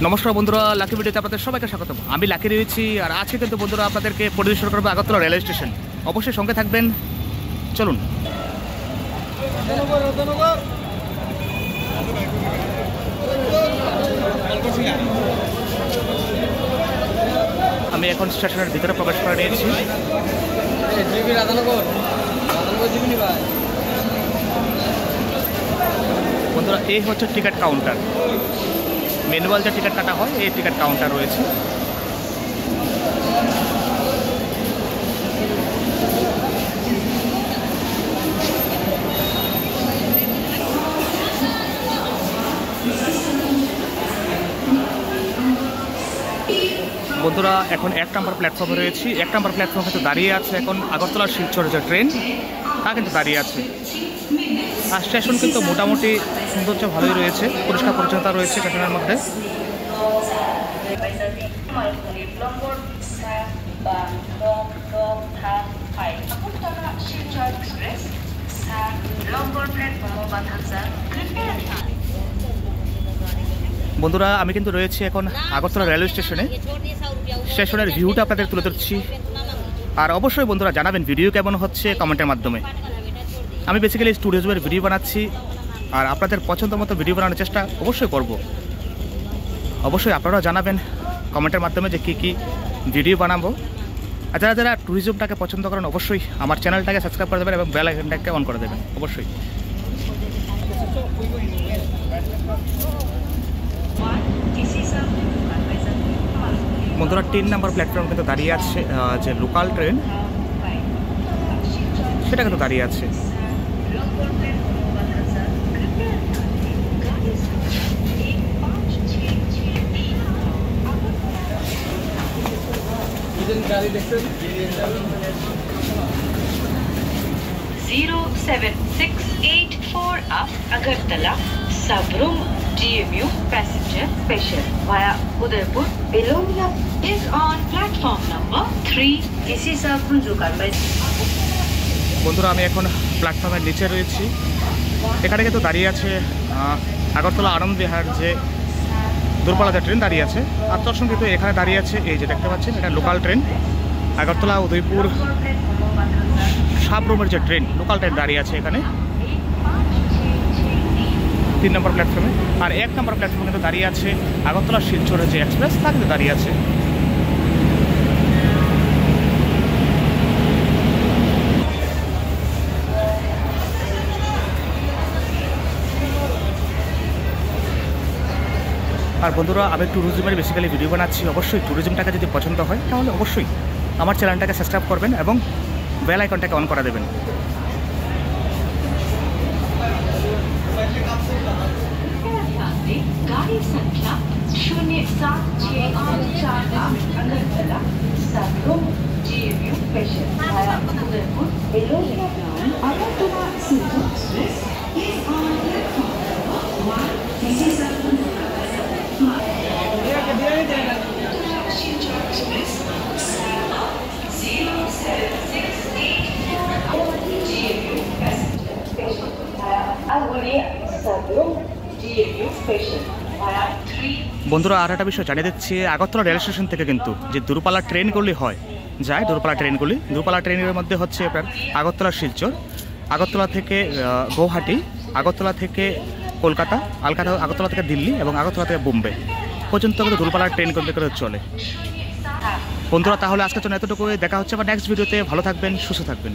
নমস্কার বন্ধুরা, লাকি ভিডিওতে আপনাদের সবাইকে স্বাগত। আমি লাকি রয়েছি আর আজকে কিন্তু বন্ধুরা আপনাদেরকে পরিদর্শন করবো আগরতলা রেলওয়ে স্টেশন। অবশ্যই সঙ্গে থাকবেন, চলুন। আমি এখন স্টেশনের ভিতরে প্রবেশ করে নিয়েছি। বন্ধুরা, এই হচ্ছে টিকিট কাউন্টার। ম্যানুয়াল যে টিকিট কাটা হয় এই টিকিট কাউন্টার রয়েছে। বন্ধুরা, এখন 1 নম্বর প্ল্যাটফর্মে রয়েছি। 1 নম্বর প্ল্যাটফর্মে কিন্তু দাঁড়িয়ে আছে এখন আগরতলা শিলচর যে ট্রেন, তা কিন্তু দাঁড়িয়ে আছে। আর স্টেশন কিন্তু মোটামুটি সৌন্দর্য ভালোই রয়েছে, পরিষ্কার পরিচ্ছন্নতা রয়েছে স্টেশনের মধ্যে। বন্ধুরা, আমি কিন্তু রয়েছি এখন আগরতলা রেলওয়ে স্টেশনে। স্টেশনের ভিউটা আপনাদের তুলে ধরছি। আর অবশ্যই বন্ধুরা জানাবেন ভিডিও কেমন হচ্ছে কমেন্টের মাধ্যমে। আমি বেসিক্যালি ট্যুরিজমের ভিডিও বানাচ্ছি আর আপনাদের পছন্দ মতো ভিডিও বানানোর চেষ্টা অবশ্যই করব। অবশ্যই আপনারাও জানাবেন কমেন্টের মাধ্যমে যে কী ভিডিও বানাবো। আর যারা যারা ট্যুরিজমটাকে পছন্দ করেন অবশ্যই আমার চ্যানেলটাকে সাবস্ক্রাইব করে দেবেন এবং বেল আইকনটাকে অন করে দেবেন অবশ্যই। বন্ধুরা, 3 নম্বর প্ল্যাটফর্ম কিন্তু দাঁড়িয়ে আছে যে লোকাল ট্রেন, সেটা কিন্তু দাঁড়িয়ে আছে। Agartala Sabrum DMU passenger special via Udaipur Belonia is on platform number 3. Kisi Sabrum Jukarbai. বন্ধুরা, আমি এখন প্ল্যাটফর্মের নিচে রয়েছি। এখানে কিন্তু দাঁড়িয়ে আছে আগরতলা আনন্দ বিহার যে দূরপাল্লা যে ট্রেন দাঁড়িয়ে আছে। আর তার সঙ্গে কিন্তু এখানে দাঁড়িয়ে আছে এই যে দেখতে পাচ্ছেন, এটা লোকাল ট্রেন আগরতলা উদয়পুর সাবরুমের যে ট্রেন, লোকাল ট্রেন দাঁড়িয়ে আছে এখানে 3 নম্বর প্ল্যাটফর্মে। আর 1 নম্বর প্ল্যাটফর্মে কিন্তু দাঁড়িয়ে আছে আগরতলা শিলচরের যে এক্সপ্রেস, তা কিন্তু দাঁড়িয়ে আছে। আর বন্ধুরা, আমি ট্যুরিজমের বেসিক্যালি ভিডিও বানাচ্ছি। অবশ্যই ট্যুরিজমটাকে যদি পছন্দ হয় তাহলে অবশ্যই আমার চ্যানেলটাকে সাবস্ক্রাইব করবেন এবং বেল আইকনটাকে অন করে দেবেন। गाड़ी संख्या 07648 Agartala Sabrum DMU special via Udaipur Belonia line Agartala Silchar Express is on platform number 1. This is Sabrum Silchar Express 07684 DMU passenger special via Agulia Sabrum DMU special via 3. বন্ধুরা, আর একটা বিষয় জানিয়ে দিচ্ছি, আগরতলা রেল স্টেশন থেকে কিন্তু যে দূরপাল্লা ট্রেনগুলি যায়, দূরপাল্লা ট্রেনের মধ্যে হচ্ছে আপনার আগরতলা শিলচর, আগরতলা থেকে গৌহাটি, আগরতলা থেকে কলকাতা, আগরতলা থেকে দিল্লি এবং আগরতলা থেকে বোম্বে পর্যন্ত কিন্তু দূরপাল্লা ট্রেন কিন্তু চলে। বন্ধুরা, তাহলে আজকের জন্য এতটুকুই। দেখা হচ্ছে আবার নেক্সট ভিডিওতে। ভালো থাকবেন, সুস্থ থাকবেন।